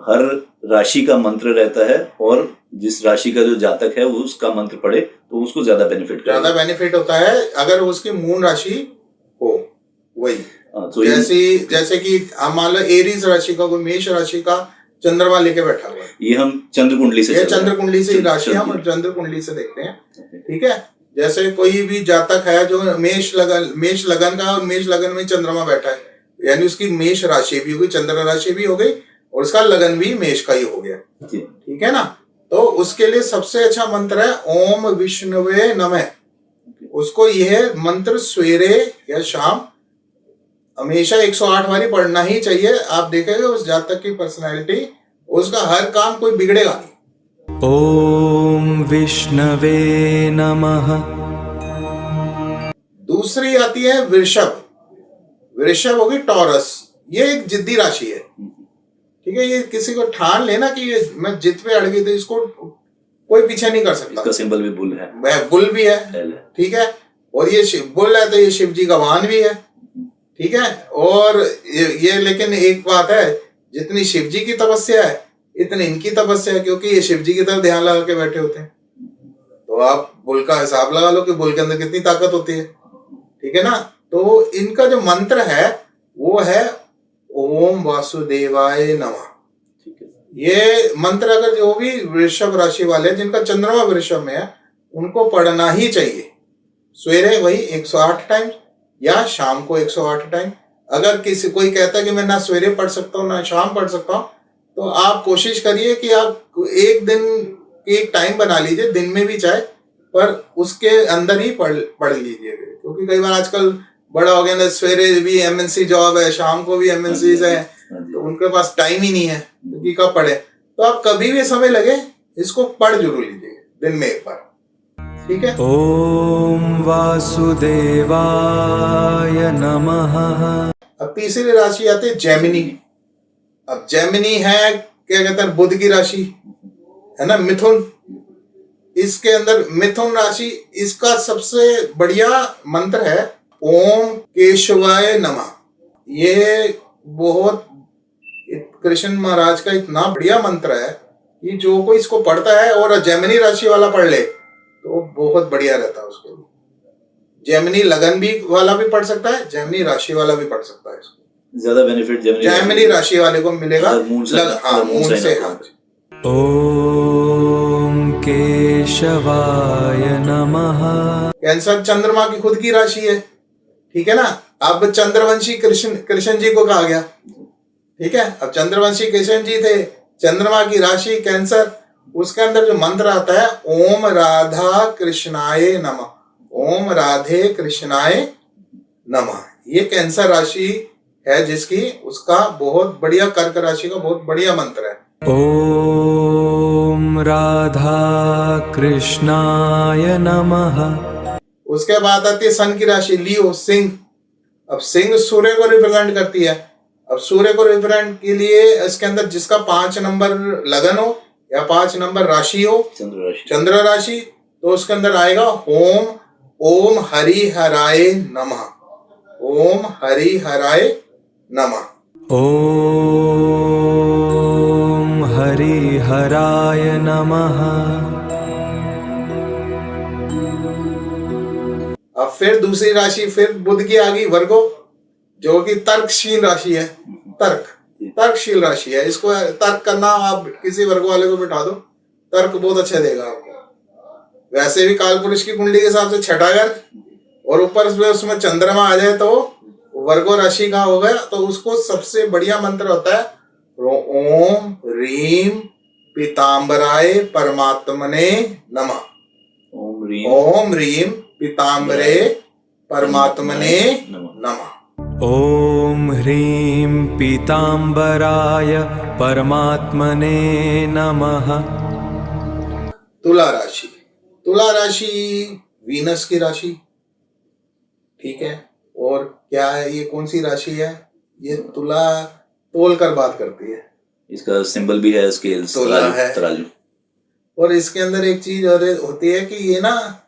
हर राशि का मंत्र रहता है, और जिस राशि का जो जातक है वो उसका मंत्र पढ़े तो उसको ज्यादा बेनिफिट होता है अगर उसकी मून राशि हो। वही तो जैसे कि हम मान लो एरीज राशि का कोई मेष राशि का चंद्रमा लेके बैठा हुआ है, ये हम चंद्र कुंडली से राशि हम चंद्र कुंडली से देखते हैं, ठीक है। जैसे कोई भी जातक है जो मेष लगन का, और मेष लगन में चंद्रमा बैठा है, यानी उसकी मेष राशि भी हो गई, चंद्र राशि भी हो गई, और उसका लगन भी मेष का ही हो गया, ठीक है ना। तो उसके लिए सबसे अच्छा मंत्र है ओम विष्णुवे नमः। उसको यह मंत्र सवेरे या शाम हमेशा 108 बारी पढ़ना ही चाहिए। आप देखेंगे उस जातक की पर्सनैलिटी, उसका हर काम कोई बिगड़ेगा नहीं। ओम विष्णवे नमः। दूसरी आती है वृषभ। वृषभ होगी टॉरस, ये एक जिद्दी राशि है, ठीक है। ये किसी को ठान लेना कि ये मैं जिद पे अड़ गई, तो इसको कोई पीछे नहीं कर सकता। इसका सिंबल भी बुल है, बुल भी है, ठीक है। और ये बुल है तो ये शिव जी का वाहन भी है, ठीक है। और ये लेकिन एक बात है, जितनी शिव जी की तपस्या है इतनी इनकी तपस्या है, क्योंकि ये शिव जी की तरफ ध्यान लगा के बैठे होते हैं। तो आप बुल का हिसाब लगा लो कि बुल के अंदर कितनी ताकत होती है, ठीक है ना। तो इनका जो मंत्र है वो है ओम वासुदेवाय नमः। ये मंत्र अगर जो भी वृषभ राशि वाले जिनका चंद्रमा वृषभ में है उनको पढ़ना ही चाहिए। सवेरे वही 108 टाइम या शाम को 108 टाइम। अगर कोई कहता है कि मैं ना सवेरे पढ़ सकता हूँ ना शाम पढ़ सकता हूँ, तो आप कोशिश करिए कि आप एक दिन एक टाइम बना लीजिए, दिन में भी चाहे, पर उसके अंदर ही पढ़ लीजिए। क्योंकि कई बार आजकल बड़ा हो गया ना, सवेरे भी एमएनसी जॉब है, शाम को भी एमएनसी है, तो उनके पास टाइम ही नहीं है कि कब पढ़े। तो आप कभी भी समय लगे इसको पढ़ जरूर लीजिए दिन में एक बार, ठीक है। ओम वासुदेवाय नमः। अब तीसरी राशि आती है जेमिनी। अब जेमिनी है क्या कहते हैं, बुध की राशि है ना, मिथुन। इसके अंदर मिथुन राशि, इसका सबसे बढ़िया मंत्र है ओम केशवाय नमः। ये बहुत कृष्ण महाराज का इतना बढ़िया मंत्र है कि जो कोई इसको पढ़ता है और जेमिनी राशि वाला पढ़ ले तो बहुत बढ़िया रहता है उसके लिए। जेमिनी लगन भी वाला भी पढ़ सकता है, जेमिनी राशि वाला भी पढ़ सकता है। इसको ज्यादा बेनिफिट जेमिनी राशि वाले को मिलेगा, मून से। ओम केशवाय नमः। कैंसर चंद्रमा की खुद की राशि है, ठीक है ना। अब चंद्रवंशी कृष्ण जी को कहा गया, ठीक है। अब चंद्रवंशी कृष्ण जी थे, चंद्रमा की राशि कैंसर, उसके अंदर जो मंत्र आता है ओम राधा कृष्णाय नमः। ओम राधे कृष्णाय नमः। ये कैंसर राशि है जिसकी, उसका बहुत बढ़िया, कर्क राशि का बहुत बढ़िया मंत्र है ओम राधा कृष्णाय नमः। उसके बाद आती है सन की राशि लियो, सिंह। अब सिंह सूर्य को रिप्रेजेंट करती है। अब सूर्य को रिप्रेजेंट के लिए इसके अंदर जिसका 5 नंबर लगन हो या 5 नंबर राशि हो, चंद्र राशि, तो उसके अंदर आएगा ओम हरि हराय नमः। ओम हरि हराय नमः। ओम हरि हराय नमः। अब फिर दूसरी राशि, फिर बुध की आ गई वर्गो, जो कि तर्कशील राशि है। तर्कशील राशि है। इसको तर्क करना, आप किसी वर्ग वाले को बिठा दो, तर्क बहुत अच्छा देगा आपको। वैसे भी काल पुरुष की कुंडली के हिसाब से 6ठा घर, और ऊपर से उसमें चंद्रमा आ जाए तो वर्गो राशि का हो गया। तो उसको सबसे बढ़िया मंत्र होता है ओम रीम पीताम्बराय परमात्मने नमः। ओम रीम पीताम्बरे परमात्मने नमः। ओम ह्रीं पीताम्बराय परमात्मने नमः। तुला राशि। तुला राशि वीनस की राशि, ठीक है। और क्या है, ये कौन सी राशि है? ये तुला तोल कर बात करती है। इसका सिंबल भी है स्केल्स, तराजू। और इसके अंदर एक चीज और होती है कि ये ना,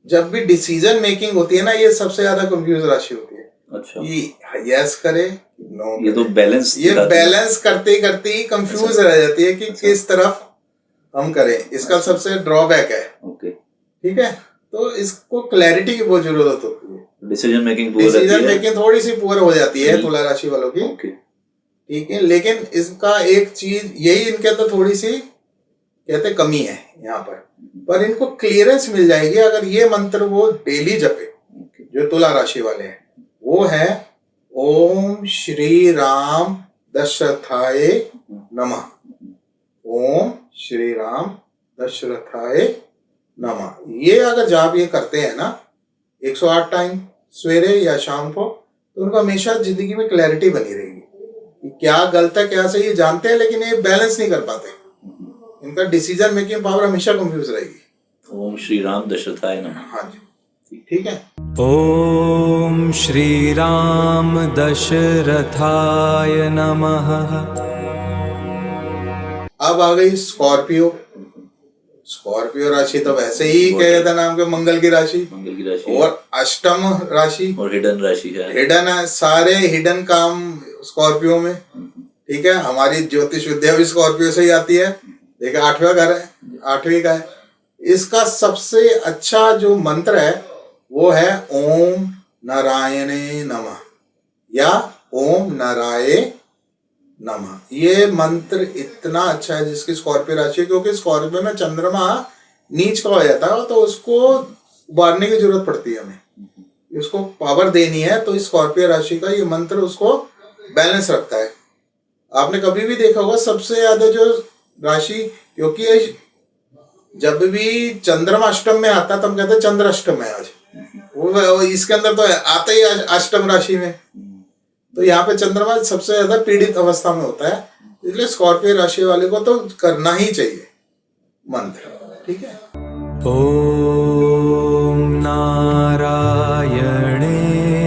जब भी डिसीजन मेकिंग होती है ना, ये सबसे ज्यादा कंफ्यूज राशि होती है। अच्छा। कि यस करे नो ये तो बैलेंस ये बैलेंस करते करते ही कंफ्यूज रह जाती है कि किस तरफ हम करें। इसका सबसे ड्रॉबैक है। ओके, ठीक है, तो इसको क्लैरिटी की बहुत जरूरत होती है। डिसीजन मेकिंग पुअर डिसीजन रहती है। मेकिंग थोड़ी सी पुअर हो जाती है तुला राशि वालों की। ओके, ठीक है, लेकिन इसका एक चीज यही इनके अंदर थोड़ी सी कहते कमी है यहाँ पर इनको क्लियरेंस मिल जाएगी अगर ये मंत्र वो डेली जपे। जो तुला राशि वाले हैं वो है ओम श्री राम दशरथाय नमः। ओम श्री राम दशरथाय नमः। ये अगर जाप ये करते हैं ना 108 टाइम सवेरे या शाम को, तो उनको हमेशा जिंदगी में क्लैरिटी बनी रहेगी कि क्या गलत है क्या सही है जानते हैं, लेकिन ये बैलेंस नहीं कर पाते। इनका डिसीजन मेकिंग पावर हमेशा कंफ्यूज रहेगी। ओम श्री राम दशरथाय नमः। हाँ जी, ठीक है। ॐ श्रीराम दशरथाय नमः। अब आ गई स्कॉर्पियो। स्कॉर्पियो राशि तो वैसे ही क्या कहते हैं नाम के मंगल की राशि, मंगल की राशि और अष्टम राशि और हिडन राशि है। हिडन है, सारे हिडन काम स्कॉर्पियो में। ठीक है, हमारी ज्योतिष विद्या भी स्कॉर्पियो से ही आती है। देखिए 8वां घर है, 8वीं का है। इसका सबसे अच्छा जो मंत्र है वो है ओम नारायणे नमः या ओम नारायण नमः। ये मंत्र इतना अच्छा है जिसकी स्कॉर्पियो राशि है, क्योंकि स्कॉर्पियो में चंद्रमा नीच का हो जाता है तो उसको उबारने की जरूरत पड़ती है हमें, उसको पावर देनी है। तो स्कॉर्पियो राशि का ये मंत्र उसको बैलेंस रखता है। आपने कभी भी देखा होगा सबसे ज्यादा जो राशि, क्योंकि जब भी चंद्रमा अष्टम में आता है तो हम कहते हैं चंद्र अष्टम है आज, वो इसके अंदर तो आता ही अष्टम राशि में, तो यहाँ पे चंद्रमा सबसे ज्यादा पीड़ित अवस्था में होता है। इसलिए स्कॉर्पियो राशि वाले को तो करना ही चाहिए मंत्र। ठीक है, ॐ नारायणे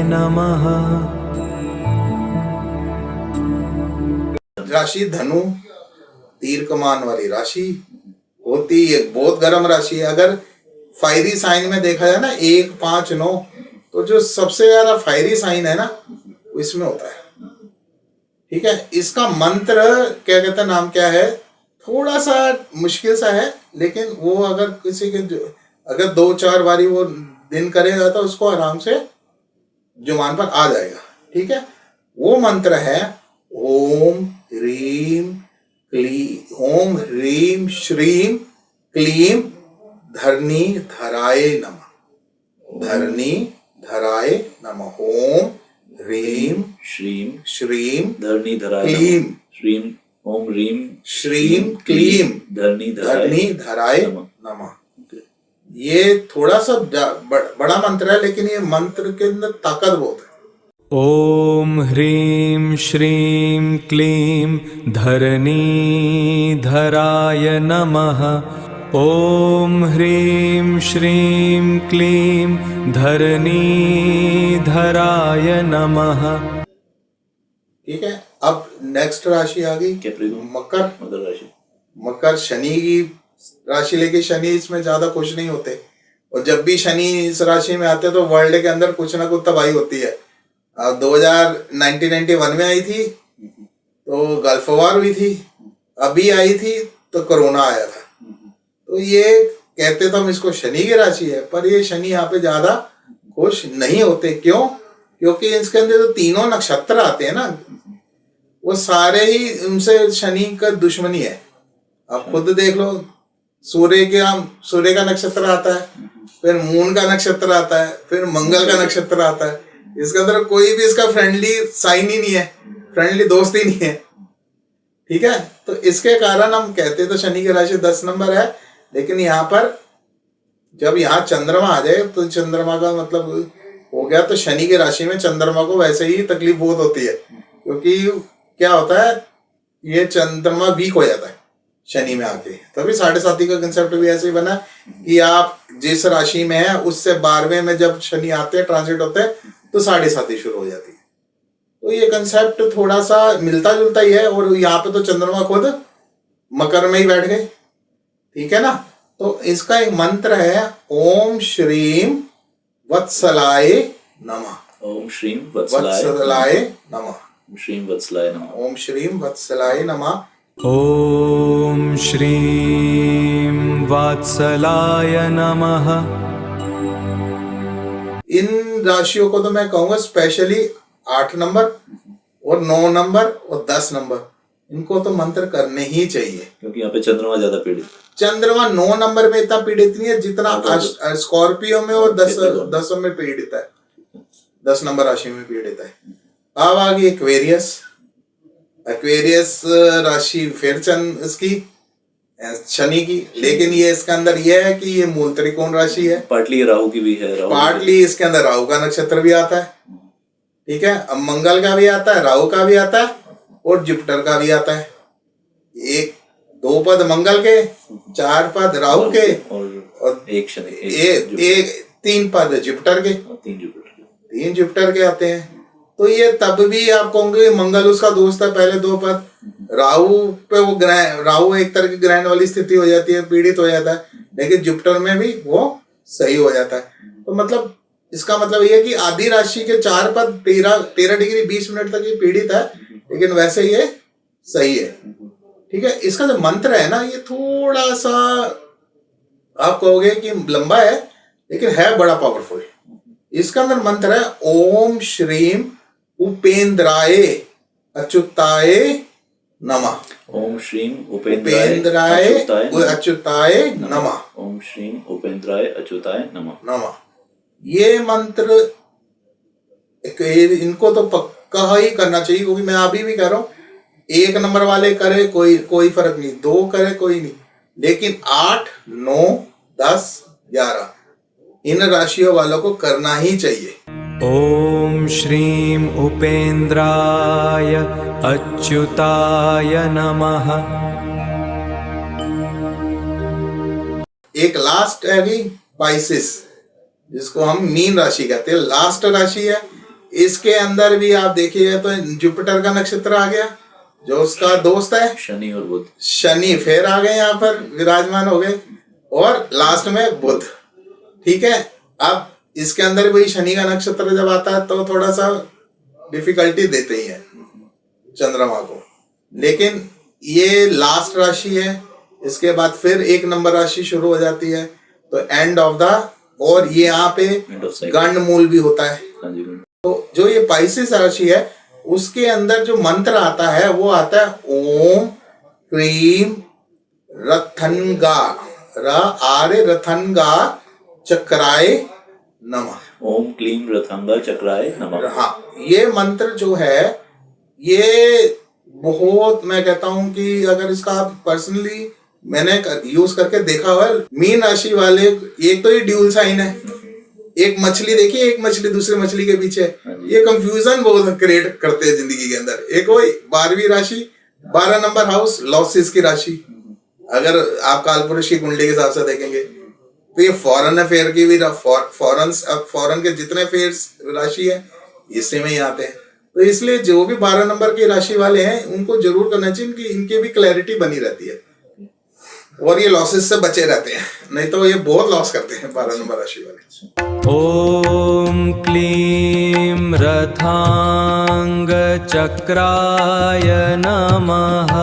नमः। राशि धनु, तीर कमान वाली राशि होती है, बहुत गर्म राशि है। अगर फायरी साइन में देखा जाए ना 1, 5, 9, तो जो सबसे ज्यादा फायरी साइन है ना वो इसमें होता है। ठीक है, इसका मंत्र क्या कहते हैं, नाम क्या है, थोड़ा सा मुश्किल सा है, लेकिन वो अगर किसी के अगर 2-4 बारी वो दिन करेगा तो उसको आराम से जुबान पर आ जाएगा। ठीक है, वो मंत्र है ओम ह्रीम ओम ह्रीम श्रीम क्लीम धरणी धराय नमः। धरणी धराय नमः। ओम ह्रीम श्रीम धरणी धराय क्लीम श्रीम ओम ह्रीम श्रीम क्लीम धरणी धराय नमः। ये थोड़ा सा बड़ा मंत्र है, लेकिन ये मंत्र के अंदर ताकत बहुत है। ॐ ह्रीं श्रीं क्लीं धरणीधराय नमः। ॐ ह्रीं श्रीं क्लीं धरणीधराय नमः। ठीक है, अब नेक्स्ट राशि आ गई मकर। मकर राशि, मकर शनि की राशि, लेके शनि इसमें ज्यादा खुश नहीं होते, और जब भी शनि इस राशि में आते तो वर्ल्ड के अंदर कुछ ना कुछ तबाही होती है। 1991 में आई थी तो गल्फ वार हुई थी, अभी आई थी तो कोरोना आया था। तो ये कहते तो हम इसको शनि की राशि है, पर ये शनि यहाँ पे ज्यादा खुश नहीं होते। क्यों? क्योंकि इसके अंदर जो तीनों नक्षत्र आते हैं ना, वो सारे ही उनसे शनि का दुश्मनी है। आप खुद देख लो, सूर्य का नक्षत्र आता है, फिर मून का नक्षत्र आता है, फिर मंगल का नक्षत्र आता है। इसके अंदर कोई भी इसका फ्रेंडली साइन ही नहीं है, फ्रेंडली दोस्त ही नहीं है। ठीक है, तो इसके कारण हम कहते तो शनि की राशि 10 नंबर है, लेकिन यहाँ पर जब यहाँ चंद्रमा आ जाए तो चंद्रमा का मतलब हो गया, तो शनि की राशि में चंद्रमा को वैसे ही तकलीफ बहुत होती है, क्योंकि क्या होता है, ये चंद्रमा वीक हो जाता है शनि में आके। तभी 7.5 का कंसेप्ट भी ऐसे ही बना कि आप जिस राशि में है उससे 12वें में जब शनि आते हैं, ट्रांजिट होते हैं, तो 7.5 शुरू हो जाती है। तो ये कंसेप्ट थोड़ा सा मिलता जुलता ही है, और यहाँ पे तो चंद्रमा खुद मकर में ही बैठ गए। ठीक है ना, तो इसका एक मंत्र है ओम श्रीम वत्सलाय नमः। ओम श्रीम वत्सलाय नमः। श्रीम वत्सलाय नमः। ओम श्रीम वत्सलाय नमः। ॐ श्रीं वात्सलाय नमः। इन राशियों को तो मैं कहूंगा स्पेशली 8 नंबर और 9 नंबर और 10 नंबर, इनको तो मंत्र करने ही चाहिए, क्योंकि यहाँ पे चंद्रमा ज्यादा पीड़ित। चंद्रमा 9 नंबर में इतना पीड़ित नहीं है जितना स्कॉर्पियो में और 10 में पीड़ित है, 10 नंबर राशि में पीड़ित है। अब आ गई एक्वेरियस। एक्वेरियस राशि फिर इसकी शनि की, लेकिन ये इसके अंदर ये है कि ये मूल त्रिकोण राशि है। पार्टली राहु की भी है, पार्टली इसके अंदर राहु का नक्षत्र भी आता है, ठीक है। अब मंगल का भी आता है, राहु का भी आता है और जुपिटर का भी आता है। 2 पद मंगल के, 4 पद राहु के और एक शनि, एक 3 पद जुपिटर के, 3 जुपिटर के आते हैं। तो ये तब भी आप कहोगे मंगल उसका दोस्त है, पहले 2 पद राहु पे वो राहु एक तरह की ग्रहण वाली स्थिति हो जाती है, पीड़ित हो जाता है, लेकिन जुपिटर में भी वो सही हो जाता है। तो मतलब इसका मतलब ये है कि आदि राशि के 4 पद 13 डिग्री 20 मिनट तक ये पीड़ित है, लेकिन वैसे ये सही है, ठीक है। इसका जो मंत्र है ना, ये थोड़ा सा आप कहोगे कि लंबा है, लेकिन है बड़ा पावरफुल। इसका अंदर मंत्र है ओम श्रीम उपेंद्राय अच्युताय नमः। ओम श्रीम उपेंद्राय अच्युताय नमः। ओम श्रीम उपेंद्राय अच्युताय नमः। ये मंत्र इनको तो पक्का ही करना चाहिए, क्योंकि मैं अभी भी कह रहा हूँ 1 नंबर वाले करे कोई फर्क नहीं, 2 करे कोई नहीं, लेकिन 8, 9, 10, 11 इन राशियों वालों को करना ही चाहिए। ॐ श्रीं उपेन्द्राय अच्युताय नमः। एक लास्ट है भी पाइसिस, जिसको हम मीन राशि कहते हैं, लास्ट राशि है। इसके अंदर भी आप देखिए तो जुपिटर का नक्षत्र आ गया, जो उसका दोस्त है शनि और बुध। शनि फिर आ गए यहाँ पर विराजमान हो गए, और लास्ट में बुध, ठीक है। अब इसके अंदर भी शनि का नक्षत्र जब आता है तो थोड़ा सा डिफिकल्टी देते ही है चंद्रमा को, लेकिन ये लास्ट राशि है। इसके बाद फिर 1 नंबर राशि शुरू हो जाती है, तो एंड ऑफ द, और ये यहाँ पे गंड मूल भी होता है। तो जो ये पाइसिस राशि है उसके अंदर जो मंत्र आता है वो आता है ओम क्रीम रथनगा रथनगा चक्राय नमः। ओम क्लीम रथंगा चक्राय नमः। हाँ, ये मंत्र जो है ये बहुत, मैं कहता हूं कि अगर इसका आप पर्सनली मैंने यूज करके देखा हुआ है। मीन राशि वाले, एक तो ये ड्यूल साइन है, एक मछली देखिए, एक मछली दूसरे मछली के पीछे, ये कंफ्यूजन बहुत क्रिएट करते हैं जिंदगी के अंदर। एक वही 12वीं राशि 12 नंबर हाउस लॉसेस की राशि, अगर आप कालपुरुष की कुंडली के हिसाब से देखेंगे तो ये फॉरेन अफेयर की भी फॉरेन के जितने अफेयर्स राशि है इसी में ही आते हैं। तो इसलिए जो भी 12 नंबर की राशि वाले हैं उनको जरूर करना चाहिए, इनकी भी क्लैरिटी बनी रहती है और ये लॉसेस से बचे रहते हैं, नहीं तो ये बहुत लॉस करते हैं 12 नंबर राशि वाले। ओम क्लीं रथांग चक्राय नमः।